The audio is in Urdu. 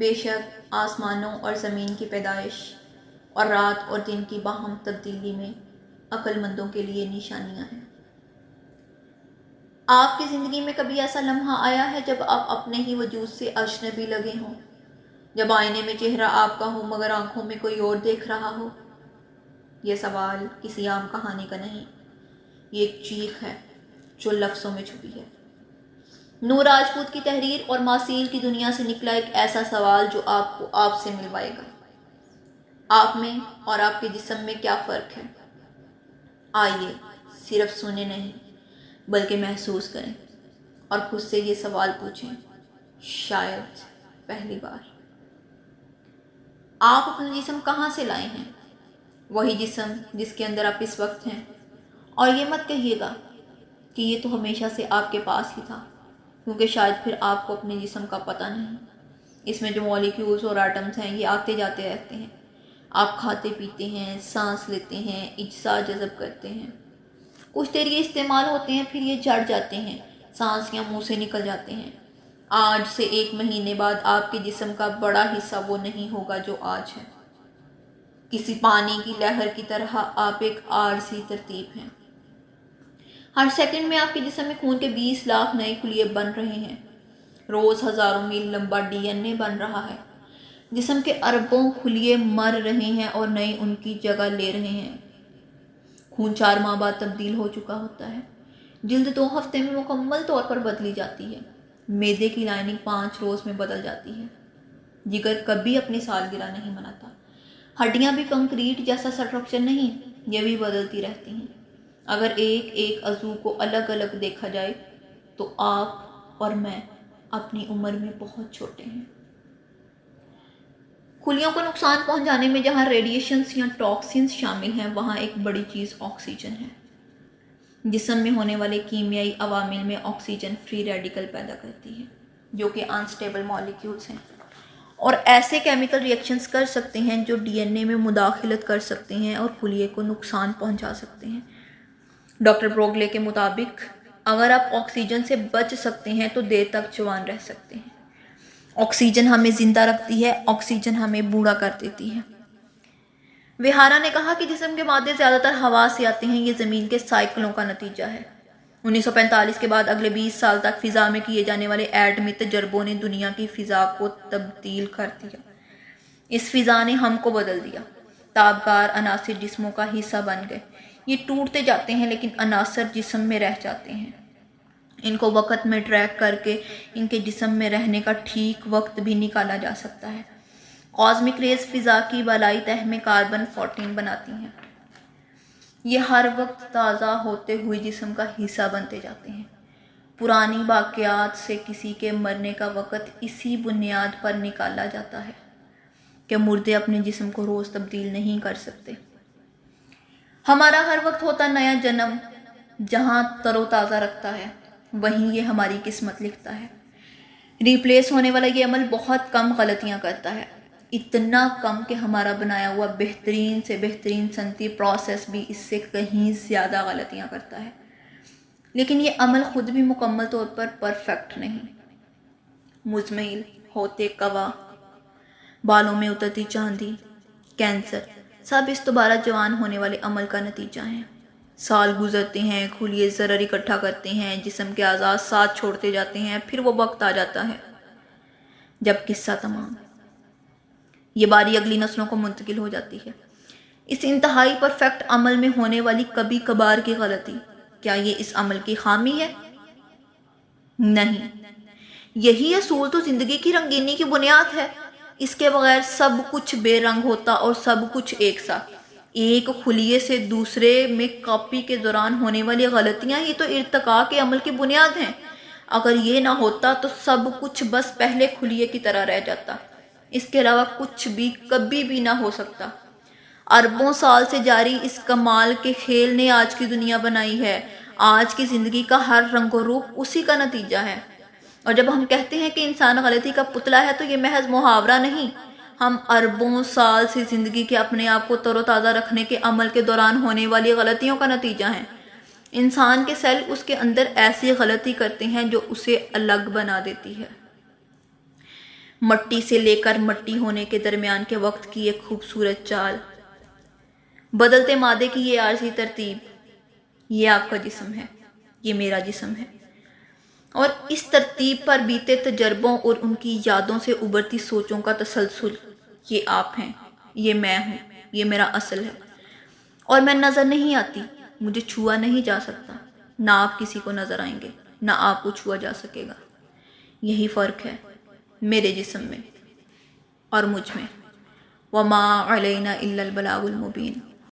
بے شک آسمانوں اور زمین کی پیدائش اور رات اور دن کی باہم تبدیلی میں عقل مندوں کے لیے نشانیاں ہیں۔ آپ کی زندگی میں کبھی ایسا لمحہ آیا ہے جب آپ اپنے ہی وجود سے اجنبی لگے ہوں، جب آئینے میں چہرہ آپ کا ہو مگر آنکھوں میں کوئی اور دیکھ رہا ہو؟ یہ سوال کسی عام کہانی کا نہیں، یہ ایک چیخ ہے جو لفظوں میں چھپی ہے۔ نور راجپوت کی تحریر اور ماسیل کی دنیا سے نکلا ایک ایسا سوال جو آپ کو آپ سے ملوائے گا۔ آپ میں اور آپ کے جسم میں کیا فرق ہے؟ آئیے صرف سنیں نہیں بلکہ محسوس کریں اور خود سے یہ سوال پوچھیں، شاید پہلی بار۔ آپ اپنا جسم کہاں سے لائے ہیں؟ وہی جسم جس کے اندر آپ اس وقت ہیں۔ اور یہ مت کہیے گا کہ یہ تو ہمیشہ سے آپ کے پاس ہی تھا، کیونکہ شاید پھر آپ کو اپنے جسم کا پتہ نہیں۔ اس میں جو مالیکیولز اور ایٹمز ہیں یہ آتے جاتے رہتے ہیں۔ آپ کھاتے پیتے ہیں، سانس لیتے ہیں، اجزاء جذب کرتے ہیں، کچھ دیر یہ استعمال ہوتے ہیں، پھر یہ جڑ جاتے ہیں، سانس یا منہ سے نکل جاتے ہیں۔ آج سے 1 مہینے بعد آپ کے جسم کا بڑا حصہ وہ نہیں ہوگا جو آج ہے۔ کسی پانی کی لہر کی طرح آپ ایک عارضی ترتیب ہیں۔ ہر سیکنڈ میں آپ کے جسم میں خون کے 20 لاکھ نئے خلیے بن رہے ہیں۔ روز ہزاروں میل لمبا ڈی این اے بن رہا ہے۔ جسم کے اربوں خلیے مر رہے ہیں اور نئے ان کی جگہ لے رہے ہیں۔ خون 4 ماہ بعد تبدیل ہو چکا ہوتا ہے۔ جلد 2 ہفتے میں مکمل طور پر بدلی جاتی ہے۔ معدے کی لائننگ 5 روز میں بدل جاتی ہے۔ جگر کبھی اپنی سالگرہ نہیں مناتا۔ ہڈیاں بھی کنکریٹ جیسا اسٹرکچر نہیں، یہ بھی بدلتی رہتی ہیں۔ اگر ایک ایک عضو کو الگ الگ دیکھا جائے تو آپ اور میں اپنی عمر میں بہت چھوٹے ہیں۔ خلیوں کو نقصان پہنچانے میں جہاں ریڈیشنز یا ٹاکسنز شامل ہیں، وہاں ایک بڑی چیز آکسیجن ہے۔ جسم میں ہونے والے کیمیائی عوامل میں آکسیجن فری ریڈیکل پیدا کرتی ہے، جو کہ انسٹیبل مالیکیولز ہیں اور ایسے کیمیکل ریئیکشنز کر سکتے ہیں جو ڈی این اے میں مداخلت کر سکتے ہیں اور خلیے کو نقصان پہنچا سکتے ہیں۔ ڈاکٹر بروگلے کے مطابق اگر آپ آکسیجن سے بچ سکتے ہیں تو دیر تک جوان رہ سکتے ہیں۔ آکسیجن ہمیں زندہ رکھتی ہے، آکسیجن ہمیں بوڑھا کر دیتی ہے۔ وہارا نے کہا کہ جسم کے مادے زیادہ تر ہوا سے آتے ہیں، یہ زمین کے سائیکلوں کا نتیجہ ہے۔ 1945 کے بعد اگلے 20 سال تک فضا میں کیے جانے والے ایٹمی تجربوں نے دنیا کی فضا کو تبدیل کر دیا۔ اس فضا نے ہم کو بدل دیا۔ تابکار عناصر جسموں کا حصہ بن گئے۔ یہ ٹوٹتے جاتے ہیں لیکن عناصر جسم میں رہ جاتے ہیں۔ ان کو وقت میں ٹریک کر کے ان کے جسم میں رہنے کا ٹھیک وقت بھی نکالا جا سکتا ہے۔ کاسمک ریز فضا کی بالائی تہہ میں کاربن 14 بناتی ہیں۔ یہ ہر وقت تازہ ہوتے ہوئے جسم کا حصہ بنتے جاتے ہیں۔ پرانی باقیات سے کسی کے مرنے کا وقت اسی بنیاد پر نکالا جاتا ہے کہ مردے اپنے جسم کو روز تبدیل نہیں کر سکتے۔ ہمارا ہر وقت ہوتا نیا جنم جہاں تر و تازہ رکھتا ہے، وہیں یہ ہماری قسمت لکھتا ہے۔ ریپلیس ہونے والا یہ عمل بہت کم غلطیاں کرتا ہے، اتنا کم کہ ہمارا بنایا ہوا بہترین سے بہترین صنعتی پروسیس بھی اس سے کہیں زیادہ غلطیاں کرتا ہے۔ لیکن یہ عمل خود بھی مکمل طور پر پرفیکٹ نہیں۔ مزمحل ہوتے کوا، بالوں میں اترتی چاندی، کینسر، سب اس دوبارہ جوان ہونے والے عمل کا نتیجہ ہیں۔ سال گزرتے ہیں، خلیے ضرر اکٹھا کرتے ہیں، جسم کے اعضاء ساتھ چھوڑتے جاتے ہیں، پھر وہ وقت آ جاتا ہے جب قصہ تمام۔ یہ باری اگلی نسلوں کو منتقل ہو جاتی ہے۔ اس انتہائی پرفیکٹ عمل میں ہونے والی کبھی کبھار کی غلطی، کیا یہ اس عمل کی خامی ہے؟ نہیں، یہی اصول تو زندگی کی رنگینی کی بنیاد ہے۔ اس کے بغیر سب کچھ بے رنگ ہوتا اور سب کچھ ایک سا۔ ایک خلیے سے دوسرے میں کاپی کے دوران ہونے والی غلطیاں ہی تو ارتقاء کے عمل کی بنیاد ہیں۔ اگر یہ نہ ہوتا تو سب کچھ بس پہلے خلیے کی طرح رہ جاتا۔ اس کے علاوہ کچھ بھی کبھی بھی نہ ہو سکتا۔ اربوں سال سے جاری اس کمال کے کھیل نے آج کی دنیا بنائی ہے۔ آج کی زندگی کا ہر رنگ و روپ اسی کا نتیجہ ہے۔ اور جب ہم کہتے ہیں کہ انسان غلطی کا پتلا ہے تو یہ محض محاورہ نہیں، ہم اربوں سال سے زندگی کے اپنے آپ کو تر و تازہ رکھنے کے عمل کے دوران ہونے والی غلطیوں کا نتیجہ ہیں۔ انسان کے سیل اس کے اندر ایسی غلطی کرتے ہیں جو اسے الگ بنا دیتی ہے۔ مٹی سے لے کر مٹی ہونے کے درمیان کے وقت کی ایک خوبصورت چال، بدلتے مادے کی یہ عارضی ترتیب، یہ آپ کا جسم ہے، یہ میرا جسم ہے، اور اس ترتیب پر بیتے تجربوں اور ان کی یادوں سے ابھرتی سوچوں کا تسلسل، یہ آپ ہیں، یہ میں ہوں، یہ میرا اصل ہے، اور میں نظر نہیں آتی، مجھے چھوا نہیں جا سکتا، نہ آپ کسی کو نظر آئیں گے، نہ آپ کو چھوا جا سکے گا۔ یہی فرق ہے میرے جسم میں اور مجھ میں۔ وَمَا عَلَيْنَا إِلَّا الْبَلَاغُ الْمُبِينُ۔